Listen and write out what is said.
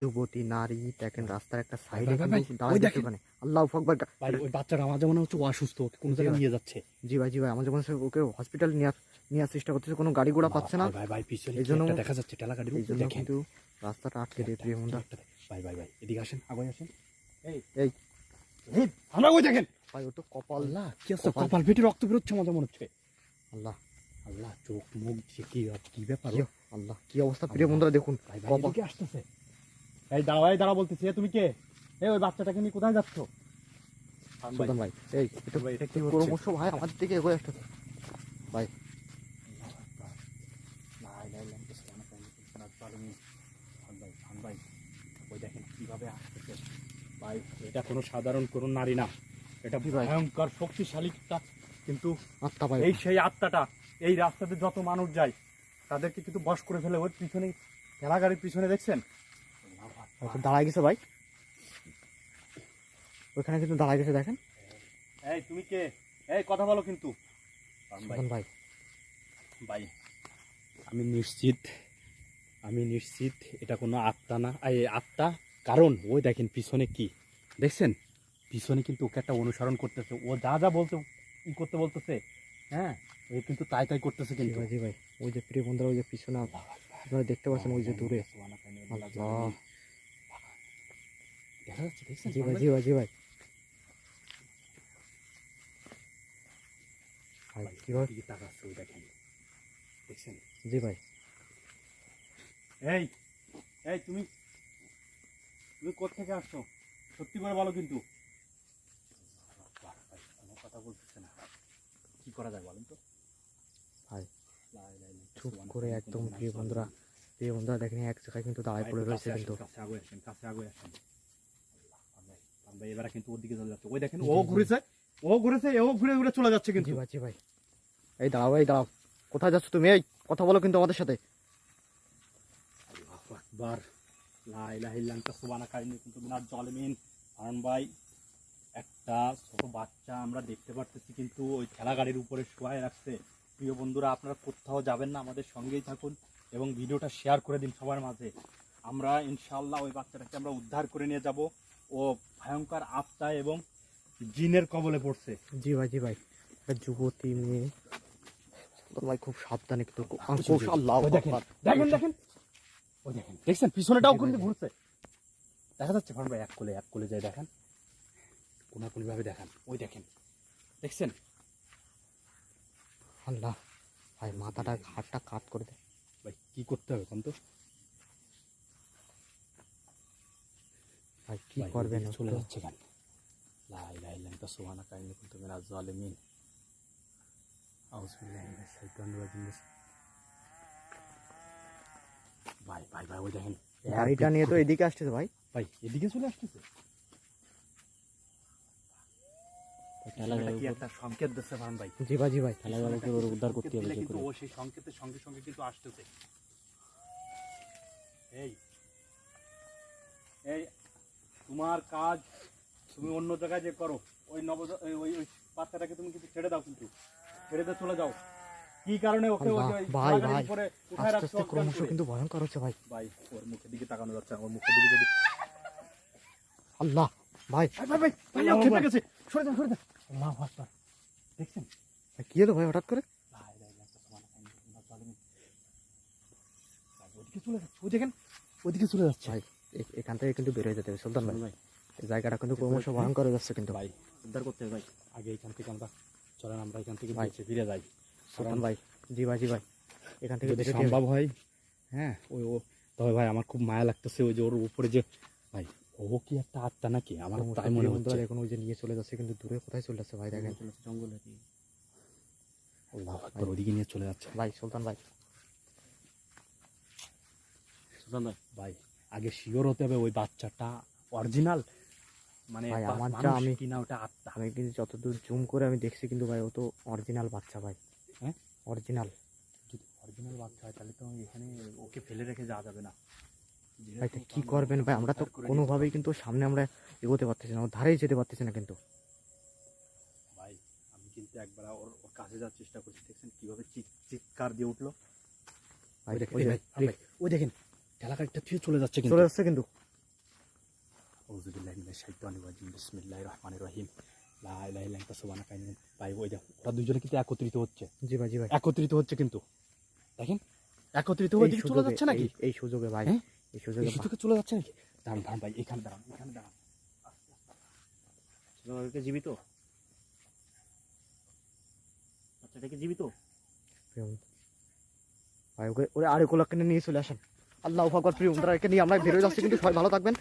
যুবতী নারী দেখেন রাস্তার একটা ভাই, সাইডে ভাই, ভাই, কিন্তু ওই দাঁড়ায় দেখেন। ওখানে। আল্লাহু আকবার। ভাই ওই বাচ্চাটা আমার মনে হচ্ছে ও অসুস্থ, ওকে কোনো জায়গায় নিয়ে যাচ্ছে। জি ভাই আমার যেমন ওকে হসপিটাল নেওয়ার চেষ্টা করতেছে, কোনো গাড়ি ঘোড়া পাচ্ছে না। ভাই ভাই ভাই পিছনে এই কি জন্য একটা দেখা যাচ্ছে, ঠেলা গাড়ির এই উপর জন্য দেখেন। কিন্তু রাস্তাটা আটকে দিয়ে প্রিয় বন্ধুরা। ভাই ভাই ভাই এদিকে আসেন, আগে আসেন। এই এই এই আমরা ওই দেখেন। ভাই ও তো কপাল। আল্লাহ কি আছে, কপাল ফেটে রক্ত বেরোচ্ছে আমার মনে হচ্ছে। আল্লাহ আল্লাহ চোখ মুখ দিয়ে কি ব্যাপার? আল্লাহ কি অবস্থা প্রিয় বন্ধুরা, দেখুন ভাই ভাই কপাল। এদিকে আসতেছে। এই দাঁড়া বলতেছি, তুমি কে? এই ওই বাচ্চাটাকে নিয়ে কোথায় যাচ্ছ? সুলতান ভাই এই এটা ভাই, এটা কি ক্রমশ ভাই আমাদের দিকে এগোয় আসতেছে ভাই। ভাই ওই দেখেন কিভাবে আসতেছে। ভাই এটা কোনো সাধারণ কোনো নারী না, এটা ভয়ঙ্কর শক্তিশালী কিন্তু আত্মা ভাই। এই সেই আত্মাটা এই রাস্তাতে যত মানুষ যায় তাদেরকে কিন্তু বশ করে ফেলে। ওর পিছনে ঠেলা গাড়ির পিছনে দেখছেন দাঁড়ায় গেছে ভাই, ওইখানে কিন্তু দাঁড়ায় গেছে দেখেন। এই তুমি কে? এই কথা বলো কিন্তু। সুলতান ভাই ভাই আমি নিশ্চিত এটা কোনো আত্মা না, এই আত্মা। কারণ ওই দেখেন পিছনে কি দেখছেন, পিছনে কিন্তু ওকে একটা অনুসরণ করতেছে। ও যা যা বলতে ই করতে বলতেছে, হ্যাঁ ও কিন্তু তাই করতেছে কিন্তু। জি ভাই ওই যে প্রিয় বন্ধুরা, ওই যে পিছনে আপনারা দেখতে পাচ্ছেন ওই যে দূরে। আল্লাহ দেখা যাচ্ছে, দেখছেন? জি ভাই কিভাবে তাকাচ্ছে ওই দেখেন, দেখছেন? জি ভাই। এই এই তুমি কোত্থেকে আসছো? সত্যি করে বলো কিন্তু। কোনো কথা বলতেছে না, কি করা যায় বলেন তো ভাই? চুপ করে একদম প্রিয় বন্ধুরা দেখেন এক জায়গায় কিন্তু দাঁড়ায় পড়ে রয়েছে কিন্তু। কাছে আগে আসেন। এবারে কিন্তু ওর দিকে চলে যাচ্ছে। ওই দেখেন ও ঘুরে ঘুরে চলে যাচ্ছে কিন্তু। জি ভাই এই দাঁড়াও কোথায় যাচ্ছ তুমি? এই কথা বলো কিন্তু আমাদের সাথে। আল্লাহু আকবার, লা ইলাহা ইল্লা আনতা সুবহানাকা ইন্নী কুনতু মিনাজ জালিমিন। কারণ ভাই একটা ছোট বাচ্চা আমরা দেখতে পারতেছি কিন্তু ওই ঠেলা গাড়ির উপরে শোয়ায় রাখছে। প্রিয় বন্ধুরা আপনারা কোথাও যাবেন না, আমাদের সঙ্গেই থাকুন এবং ভিডিওটা শেয়ার করে দিন সবার মাঝে। আমরা ইনশাআল্লাহ ওই বাচ্চাটাকে আমরা উদ্ধার করে নিয়ে যাব। ও ভয়ঙ্কর আত্মা এবং জিনের কবলে পড়ছে। জি ভাই একটা যুবতী মেয়ে। ভাই খুব সাবধানে কিন্তু। দেখেন দেখছেন পিছনেটাও কিন্তু ঘুরছে, দেখা যাচ্ছে। ভাই এক কোলে যায় দেখেন, কোনাকুনি ভাবে দেখান। ওই দেখেন, দেখছেন? আল্লাহ ভাই মাথাটা হাতটা কাট করে দে ভাই কি করতে হবে কোন তো? ভাই কি করবেন? চলে যাচ্ছে কেন? লা ইলাহা ইল্লা আনতা সুবহানাকা ইন্নী কুনতু মিনাজ জালিমিন। আউযু বিল্লাহি মিনাশ শাইতানির রাজিম। ভাই ওই দেখেন গাড়িটা নিয়ে তো এদিকে আসতেছে ভাই। এদিকে চলে আসতেছে। একটা সংকেত দিচ্ছে ভাই। জি ভাই ঠেলাগাড়িকে উদ্ধার করতে হবে যে করে। ও সেই সংকেতের সঙ্গে কিন্তু আসতেছে। এই তোমার কাজ তুমি অন্য জায়গায় যে করো। ওই ওই বাচ্চাটাকে তুমি কিন্তু ছেড়ে দাও, কিন্তু ছেড়ে দিয়ে চলে যাও। কি কারণে ওকে ভাই উঠায় রাখছো? ক্রমশ কিন্তু ভয়ঙ্কর হচ্ছে ভাই। ওর মুখের দিকে তাকানো যাচ্ছে, ওর মুখের দিকে যদি আল্লাহ ভাই খেপে গেছে। সরে যাও আল্লাহু আকবার। দেখছেন কি হলো ভাই হঠাৎ করে? ওইদিকে চলে যাচ্ছে ভাই এখান থেকে কিন্তু বের হয়ে যেতে হবে সুলতান ভাই। এই জায়গাটা কিন্তু ক্রমশ ভয়ঙ্কর হয়ে যাচ্ছে কিন্তু। ভাই উদ্ধার করতে হবে ভাই। আগে এখান থেকে আমরা চলেন, আমরা এখান থেকে ফিরে যাই সুলতান ভাই। জি ভাই এখান থেকে যদি সম্ভব হয়। হ্যাঁ তবে ভাই আমার খুব মায়া লাগতেছে। ওই যে ওর উপরে যে ভাই ও কি একটা আত্মা নাকি? আমার তাই মনে হচ্ছে। এখন ওই যে নিয়ে চলে যাচ্ছে কিন্তু দূরে কোথায় চলে যাচ্ছে ভাই? দেখেন জঙ্গলে কি আল্লাহু আকবার, ওদিকে নিয়ে চলে যাচ্ছে ভাই। সুলতান ভাই ভাই আগে শিওর হতে হবে ওই বাচ্চাটা অরিজিনাল, মানে আমি কিনা ওটা আত্মা। আমি কিন্তু যতদূর জুম করে আমি দেখছি কিন্তু ভাই ও তো অরিজিনাল বাচ্চা ভাই। হ্যাঁ অরিজিনাল। যদি অরিজিনাল বাচ্চা হয় তাহলে তো এখানে ওকে ফেলে রেখে যাওয়া যাবে না ভাই। কি করবেন ভাই? আমরা তো কোনোভাবেই কিন্তু সামনে আমরা এগোতে পারতেছি না, ওর ধারেই যেতে পারতেছি না কিন্তু। ভাই আমি কিন্তু একবার ওর কাছে যাওয়ার চেষ্টা করছি। দেখছেন কিভাবে চিৎকার দিয়ে উঠলো? ওই দেখেন ঠেলা গাড়িটা থেকে চলে যাচ্ছে কিন্তু। আউযুবিল্লাহি মিনাশ শাইতানির রাজিম বিসমিল্লাহির রহমানির রহিম লা ইলাহা ইল্লা আনতা সুবহানাকা ইন্নী ভাই ওই দেখো ওরা দুজনে কিন্তু একত্রিত হচ্ছে জি ভাই জি ভাই একত্রিত হচ্ছে কিন্তু দেখেন একত্রিত হয়ে দিকে চলে যাচ্ছে নাকি এই সুযোগে ভাই হ্যাঁ? এই সুযোগে এই সুযোগে চলে যাচ্ছে নাকি দাঁড়ান দাঁড়ান ভাই এখানে দাঁড়ান এখানে দাঁড়ান ছেলেটাকে জীবিত বাচ্চাটাকে জীবিত ভাই ওকে ওরে আরে কোলাকে নিয়ে চলে আসেন আল্লাহু আকবার প্রিয় বন্ধুরা একে নিয়ে আমরা বের হয়ে যাচ্ছি কিন্তু সবাই ভালো থাকবেন